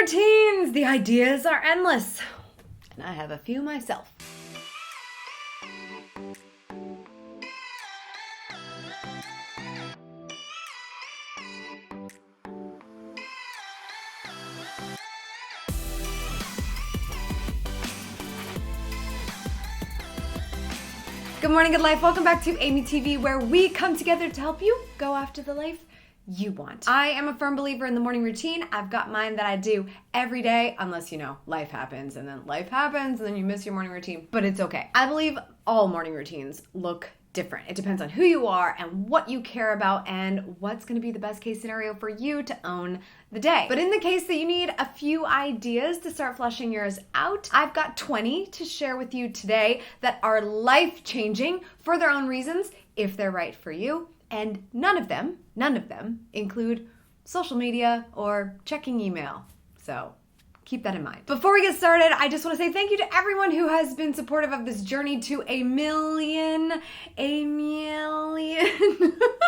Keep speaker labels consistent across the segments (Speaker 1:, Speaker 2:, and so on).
Speaker 1: routines! The ideas are endless. And I have a few myself. Good morning, good life. Welcome back to Amy TV, where we come together to help you go after the life you want. I am a firm believer in the morning routine. I've got mine that I do every day, unless, life happens and then you miss your morning routine, but it's okay. I believe all morning routines look different. It depends on who you are and what you care about and what's going to be the best case scenario for you to own the day. But in the case that you need a few ideas to start fleshing yours out, I've got 20 to share with you today that are life-changing for their own reasons, if they're right for you. And none of them include social media or checking email. So keep that in mind. Before we get started, I just want to say thank you to everyone who has been supportive of this journey to a million.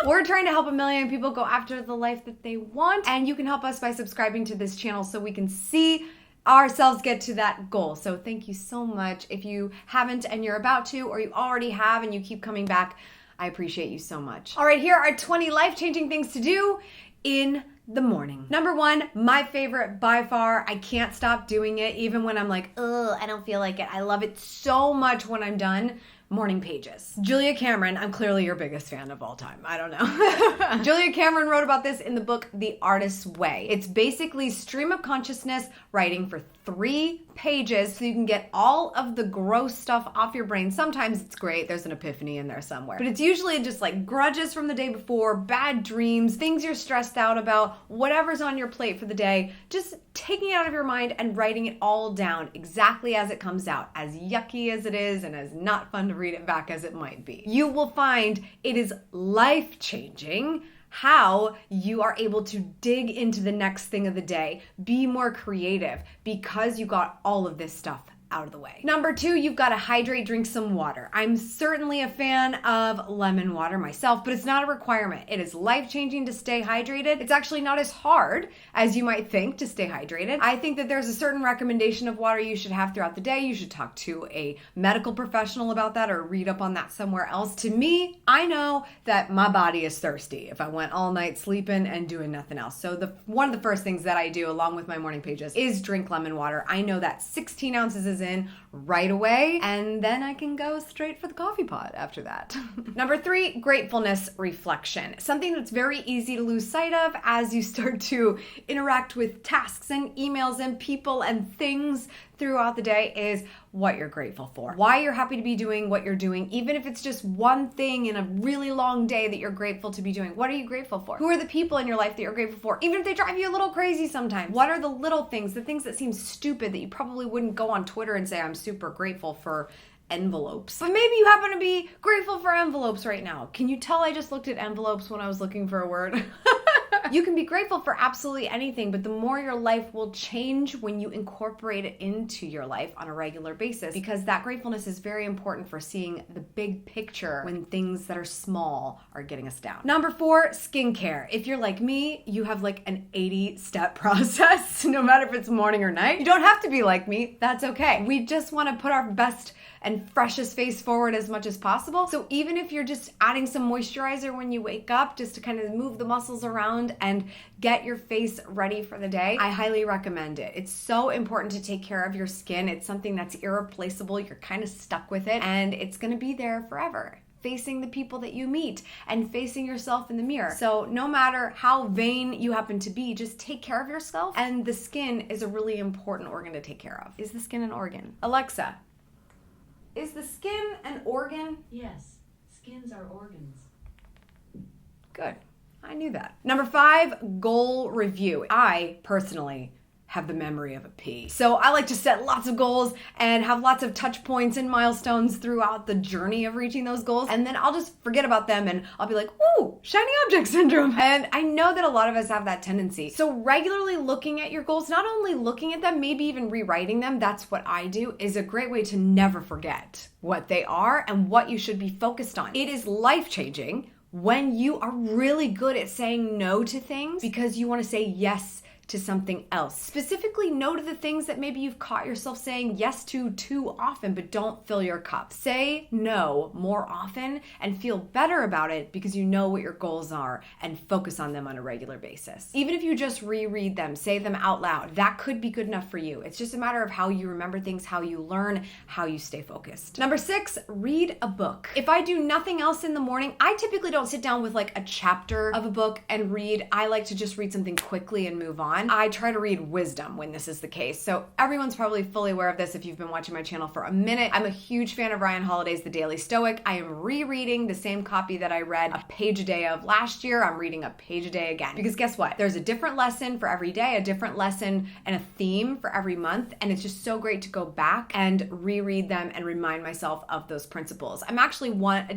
Speaker 1: We're trying to help a million people go after the life that they want, and you can help us by subscribing to this channel so we can see ourselves get to that goal. So thank you so much. If you haven't and you're about to, or you already have and you keep coming back, I appreciate you so much. All right, here are 20 life-changing things to do in the morning. Number 1, my favorite by far. I can't stop doing it even when I'm like, ugh, I don't feel like it. I love it so much when I'm done. Morning pages. Julia Cameron, I'm clearly your biggest fan of all time. I don't know. Julia Cameron wrote about this in the book, The Artist's Way. It's basically stream of consciousness writing for 3 pages so you can get all of the gross stuff off your brain. Sometimes it's great. There's an epiphany in there somewhere. But it's usually just like grudges from the day before, bad dreams, things you're stressed out about, whatever's on your plate for the day. Just taking it out of your mind and writing it all down exactly as it comes out, as yucky as it is and as not fun to read it back as it might be. You will find it is life-changing how you are able to dig into the next thing of the day, be more creative because you got all of this stuff out of the way. Number 2, you've got to hydrate, drink some water. I'm certainly a fan of lemon water myself, but it's not a requirement. It is life-changing to stay hydrated. It's actually not as hard as you might think to stay hydrated. I think that there's a certain recommendation of water you should have throughout the day. You should talk to a medical professional about that or read up on that somewhere else. To me, I know that my body is thirsty if I went all night sleeping and doing nothing else. So one of the first things that I do along with my morning pages is drink lemon water. I know that 16 ounces is in right away, and then I can go straight for the coffee pot after that. Number 3, gratefulness reflection. Something that's very easy to lose sight of as you start to interact with tasks and emails and people and things throughout the day is what you're grateful for. Why you're happy to be doing what you're doing, even if it's just one thing in a really long day that you're grateful to be doing. What are you grateful for? Who are the people in your life that you're grateful for? Even if they drive you a little crazy sometimes. What are the little things, the things that seem stupid that you probably wouldn't go on Twitter and say, I'm super grateful for envelopes. But maybe you happen to be grateful for envelopes right now. Can you tell I just looked at envelopes when I was looking for a word? You can be grateful for absolutely anything, but the more your life will change when you incorporate it into your life on a regular basis, because that gratefulness is very important for seeing the big picture when things that are small are getting us down. Number 4, skincare. If you're like me, you have like an 80-step process, no matter if it's morning or night. You don't have to be like me. That's okay. We just want to put our best and freshest face forward as much as possible. So even if you're just adding some moisturizer when you wake up, just to kind of move the muscles around and get your face ready for the day, I highly recommend it. It's so important to take care of your skin. It's something that's irreplaceable. You're kind of stuck with it, and it's gonna be there forever, facing the people that you meet and facing yourself in the mirror. So no matter how vain you happen to be, just take care of yourself, and the skin is a really important organ to take care of. Is the skin an organ? Alexa, is the skin an organ?
Speaker 2: Yes, skins are organs.
Speaker 1: Good. I knew that. Number 5, goal review. I personally have the memory of a pea. So I like to set lots of goals and have lots of touch points and milestones throughout the journey of reaching those goals. And then I'll just forget about them and I'll be like, ooh, shiny object syndrome. And I know that a lot of us have that tendency. So regularly looking at your goals, not only looking at them, maybe even rewriting them, that's what I do, is a great way to never forget what they are and what you should be focused on. It is life-changing when you are really good at saying no to things because you want to say yes to something else. Specifically, no to the things that maybe you've caught yourself saying yes to too often, but don't fill your cup. Say no more often and feel better about it because you know what your goals are and focus on them on a regular basis. Even if you just reread them, say them out loud, that could be good enough for you. It's just a matter of how you remember things, how you learn, how you stay focused. Number 6, read a book. If I do nothing else in the morning, I typically don't sit down with like a chapter of a book and read. I like to just read something quickly and move on. I try to read wisdom when this is the case. So everyone's probably fully aware of this if you've been watching my channel for a minute. I'm a huge fan of Ryan Holiday's The Daily Stoic. I am rereading the same copy that I read a page a day of last year. I'm reading a page a day again. Because guess what? There's a different lesson for every day, a different lesson and a theme for every month. And it's just so great to go back and reread them and remind myself of those principles. I'm actually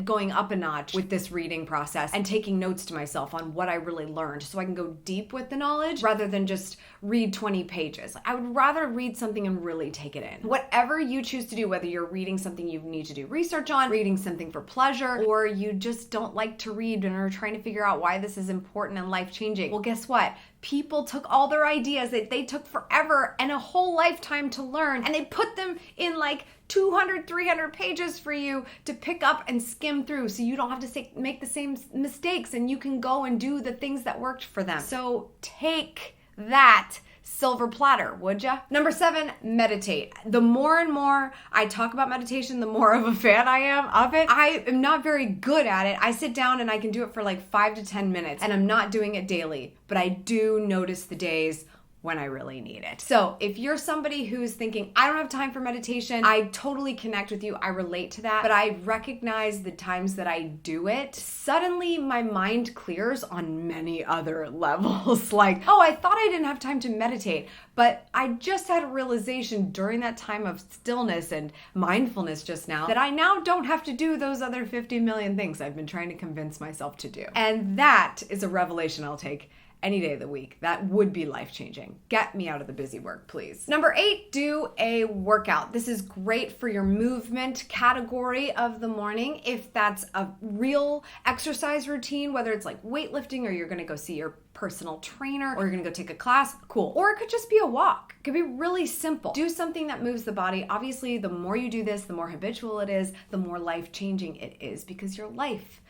Speaker 1: going up a notch with this reading process and taking notes to myself on what I really learned so I can go deep with the knowledge rather than just read 20 pages. I would rather read something and really take it in. Whatever you choose to do, whether you're reading something you need to do research on, reading something for pleasure, or you just don't like to read and are trying to figure out why this is important and life-changing, well, guess what? People took all their ideas that they took forever and a whole lifetime to learn, and they put them in like 200, 300 pages for you to pick up and skim through so you don't have to make the same mistakes and you can go and do the things that worked for them. So take that silver platter, would ya? Number 7, meditate. The more and more I talk about meditation, the more of a fan I am of it. I am not very good at it. I sit down and I can do it for like 5 to 10 minutes, and I'm not doing it daily, but I do notice the days when I really need it. So if you're somebody who's thinking, I don't have time for meditation, I totally connect with you. I relate to that, but I recognize the times that I do it. Suddenly my mind clears on many other levels. Like, oh, I thought I didn't have time to meditate, but I just had a realization during that time of stillness and mindfulness just now that I now don't have to do those other 50 million things I've been trying to convince myself to do. And that is a revelation I'll take any day of the week. That would be life-changing. Get me out of the busy work, please. Number 8, do a workout. This is great for your movement category of the morning. If that's a real exercise routine, whether it's like weightlifting or you're gonna go see your personal trainer or you're gonna go take a class, cool. Or it could just be a walk. It could be really simple. Do something that moves the body. Obviously, the more you do this, the more habitual it is, the more life-changing it is because your life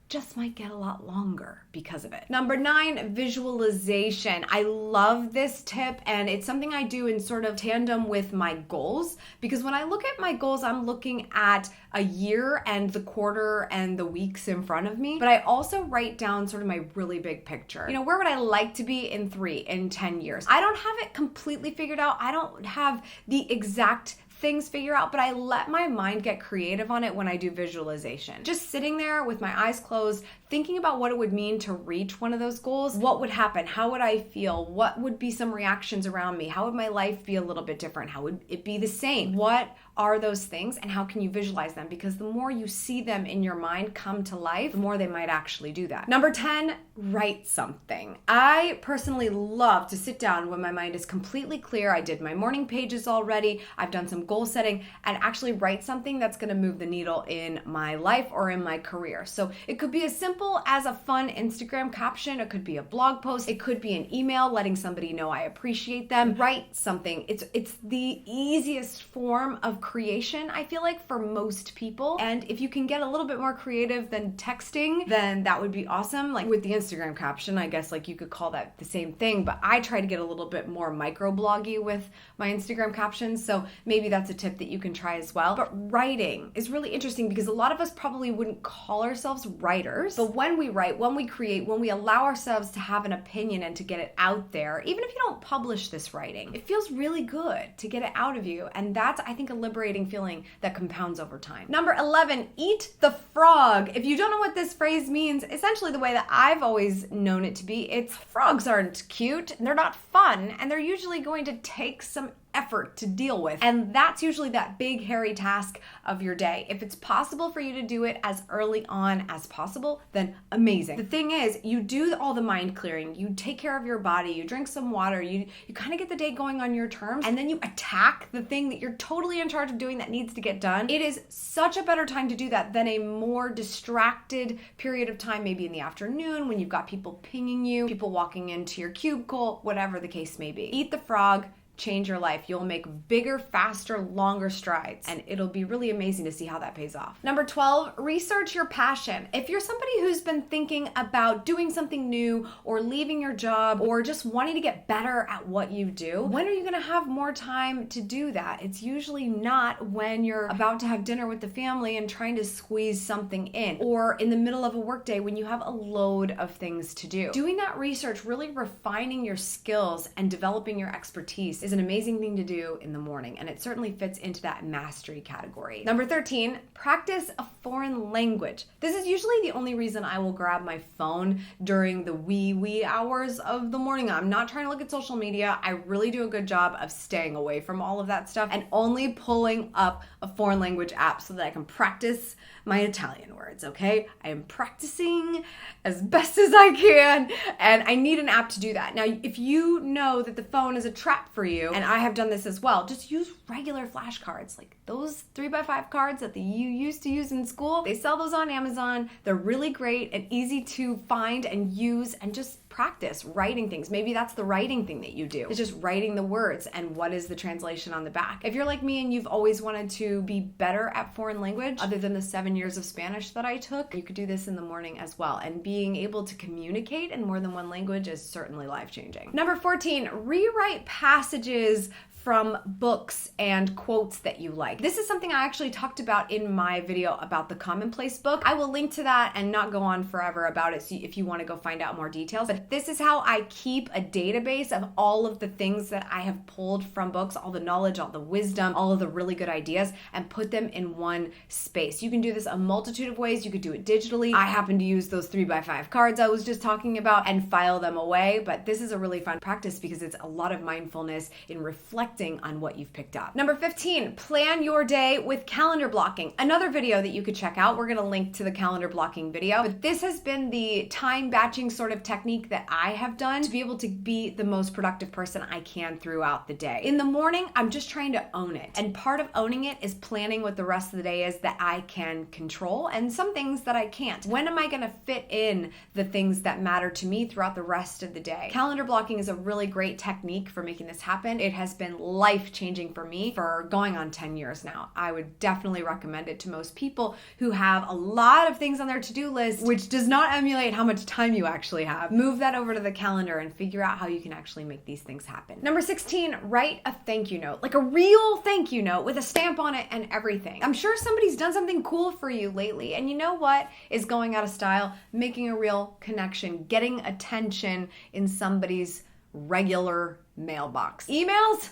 Speaker 1: just might get a lot longer because of it. Number 9, visualization. I love this tip, and it's something I do in sort of tandem with my goals, because when I look at my goals, I'm looking at a year and the quarter and the weeks in front of me, but I also write down sort of my really big picture. You know, where would I like to be in 3, in 10 years? I don't have it completely figured out. I don't have the exact things figure out, but I let my mind get creative on it when I do visualization. Just sitting there with my eyes closed, thinking about what it would mean to reach one of those goals. What would happen? How would I feel? What would be some reactions around me? How would my life be a little bit different? How would it be the same? What are those things and how can you visualize them? Because the more you see them in your mind come to life, the more they might actually do that. Number 10, write something. I personally love to sit down when my mind is completely clear. I did my morning pages already. I've done some goal setting and actually write something that's going to move the needle in my life or in my career. So it could be as simple as a fun Instagram caption. It could be a blog post. It could be an email letting somebody know I appreciate them. Write something. It's the easiest form of creation, I feel like, for most people. And if you can get a little bit more creative than texting, then that would be awesome. Like with the Instagram caption, I guess like you could call that the same thing, but I try to get a little bit more microbloggy with my Instagram captions. So maybe that's a tip that you can try as well. But writing is really interesting because a lot of us probably wouldn't call ourselves writers, but when we write, when we create, when we allow ourselves to have an opinion and to get it out there, even if you don't publish this writing, it feels really good to get it out of you. And that's, I think, a liberating feeling that compounds over time. Number 11, eat the frog. If you don't know what this phrase means, essentially the way that I've always known it to be, it's frogs aren't cute, they're not fun, and they're usually going to take some effort to deal with. And that's usually that big, hairy task of your day. If it's possible for you to do it as early on as possible, then amazing. The thing is, you do all the mind clearing, you take care of your body, you drink some water, you kind of get the day going on your terms, and then you attack the thing that you're totally in charge of doing that needs to get done. It is such a better time to do that than a more distracted period of time, maybe in the afternoon when you've got people pinging you, people walking into your cubicle, whatever the case may be. Eat the frog. Change your life. You'll make bigger, faster, longer strides, and it'll be really amazing to see how that pays off. Number 12, research your passion. If you're somebody who's been thinking about doing something new or leaving your job or just wanting to get better at what you do, when are you going to have more time to do that? It's usually not when you're about to have dinner with the family and trying to squeeze something in, or in the middle of a workday when you have a load of things to do. Doing that research, really refining your skills and developing your expertise is an amazing thing to do in the morning, and it certainly fits into that mastery category. Number 13, practice a foreign language. This is usually the only reason I will grab my phone during the wee hours of the morning. I'm not trying to look at social media. I really do a good job of staying away from all of that stuff and only pulling up a foreign language app so that I can practice my Italian words, okay? I am practicing as best as I can, and I need an app to do that. Now, if you know that the phone is a trap for you, and I have done this as well, just use regular flashcards, like those 3x5 cards that you used to use in school. They sell those on Amazon. They're really great and easy to find and use, and just practice writing things. Maybe that's the writing thing that you do. It's just writing the words and what is the translation on the back. If you're like me and you've always wanted to be better at foreign language, other than the 7 years of Spanish that I took, you could do this in the morning as well. And being able to communicate in more than one language is certainly life-changing. Number 14, rewrite passages from books and quotes that you like. This is something I actually talked about in my video about the Commonplace book. I will link to that and not go on forever about it so if you want to go find out more details. But this is how I keep a database of all of the things that I have pulled from books, all the knowledge, all the wisdom, all of the really good ideas, and put them in one space. You can do this a multitude of ways. You could do it digitally. I happen to use those 3x5 cards I was just talking about and file them away, but this is a really fun practice because it's a lot of mindfulness in reflecting on what you've picked up. Number 15, plan your day with calendar blocking. Another video that you could check out. We're going to link to the calendar blocking video, but this has been the time batching sort of technique that I have done to be able to be the most productive person I can throughout the day. In the morning, I'm just trying to own it. And part of owning it is planning what the rest of the day is that I can control and some things that I can't. When am I going to fit in the things that matter to me throughout the rest of the day? Calendar blocking is a really great technique for making this happen. It has been life-changing for me for going on 10 years now. I would definitely recommend it to most people who have a lot of things on their to-do list, which does not emulate how much time you actually have. Move that over to the calendar and figure out how you can actually make these things happen. Number 16, write a thank you note, like a real thank you note with a stamp on it and everything. I'm sure somebody's done something cool for you lately, and you know what is going out of style? Making a real connection, getting attention in somebody's regular mailbox. Emails?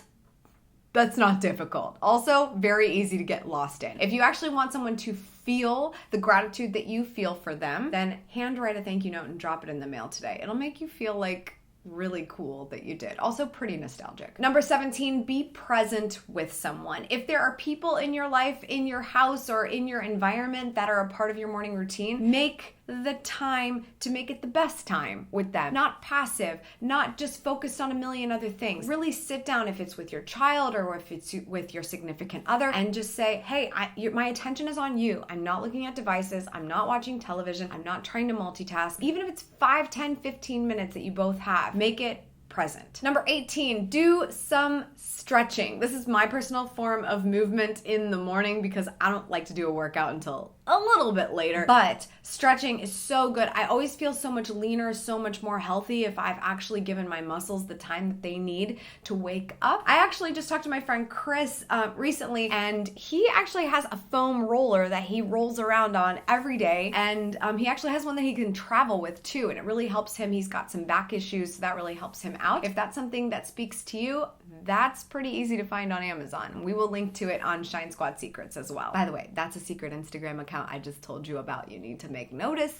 Speaker 1: That's not difficult. Also, very easy to get lost in. If you actually want someone to feel the gratitude that you feel for them, then handwrite a thank you note and drop it in the mail today. It'll make you feel like really cool that you did. Also pretty nostalgic. Number 17, be present with someone. If there are people in your life, in your house, or in your environment that are a part of your morning routine, make the time to make it the best time with them. Not passive, not just focused on a million other things. Really sit down if it's with your child or if it's with your significant other and just say, hey, my attention is on you. I'm not looking at devices. I'm not watching television. I'm not trying to multitask. Even if it's 5, 10, 15 minutes that you both have, make it present. Number 18, do some stretching. This is my personal form of movement in the morning because I don't like to do a workout until a little bit later, but stretching is so good. I always feel so much leaner, so much more healthy if I've actually given my muscles the time that they need to wake up. I actually just talked to my friend Chris recently, and he actually has a foam roller that he rolls around on every day, and he actually has one that he can travel with too, and it really helps him. He's got some back issues, so that really helps him out. If that's something that speaks to you, that's pretty easy to find on Amazon. We will link to it on Shine Squad Secrets as well. By the way, that's a secret Instagram account I just told you about. You need to make notice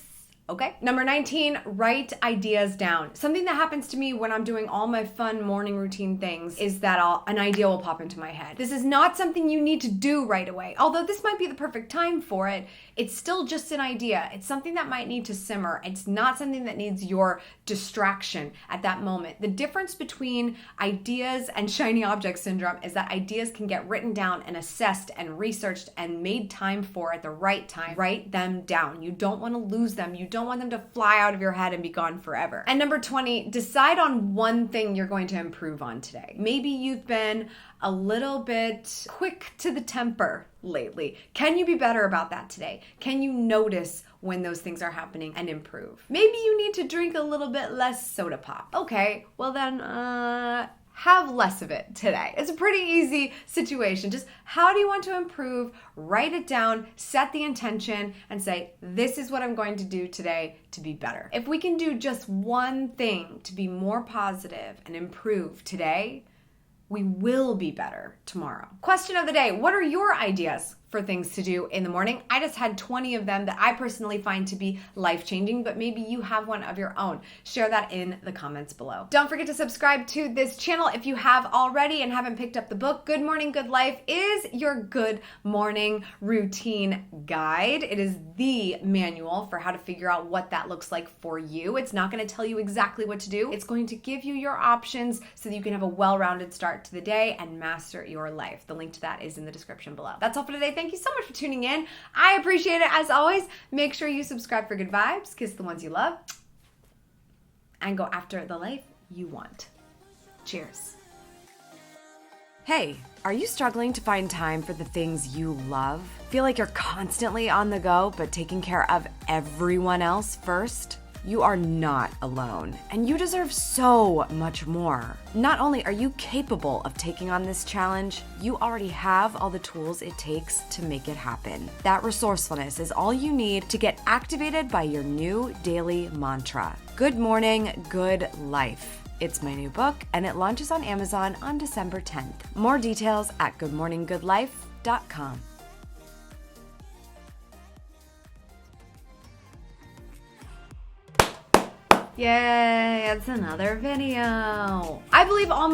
Speaker 1: Okay. Number 19, write ideas down. Something that happens to me when I'm doing all my fun morning routine things is that an idea will pop into my head. This is not something you need to do right away. Although this might be the perfect time for it, it's still just an idea. It's something that might need to simmer. It's not something that needs your distraction at that moment. The difference between ideas and shiny object syndrome is that ideas can get written down and assessed and researched and made time for at the right time. Write them down. You don't want to lose them. You don't want them to fly out of your head and be gone forever. And number 20, decide on one thing you're going to improve on today. Maybe you've been a little bit quick to the temper lately. Can you be better about that today? Can you notice when those things are happening and improve? Maybe you need to drink a little bit less soda pop. Okay, well then, have less of it today. It's a pretty easy situation. Just how do you want to improve? Write it down, set the intention, and say, this is what I'm going to do today to be better. If we can do just one thing to be more positive and improve today, we will be better tomorrow. Question of the day, what are your ideas for things to do in the morning? I just had 20 of them that I personally find to be life-changing, but maybe you have one of your own. Share that in the comments below. Don't forget to subscribe to this channel if you have already and haven't picked up the book. Good Morning, Good Life is your good morning routine guide. It is the manual for how to figure out what that looks like for you. It's not going to tell you exactly what to do. It's going to give you your options so that you can have a well-rounded start to the day and master your life. The link to that is in the description below. That's all for today. Thank you so much for tuning in. I appreciate it as always. Make sure you subscribe for good vibes, kiss the ones you love, and go after the life you want. Cheers. Hey, are you struggling to find time for the things you love? Feel like you're constantly on the go, but taking care of everyone else first? You are not alone, and you deserve so much more. Not only are you capable of taking on this challenge, you already have all the tools it takes to make it happen. That resourcefulness is all you need to get activated by your new daily mantra. Good morning, good life. It's my new book, and it launches on Amazon on December 10th. More details at goodmorninggoodlife.com. Yay, it's another video. I believe all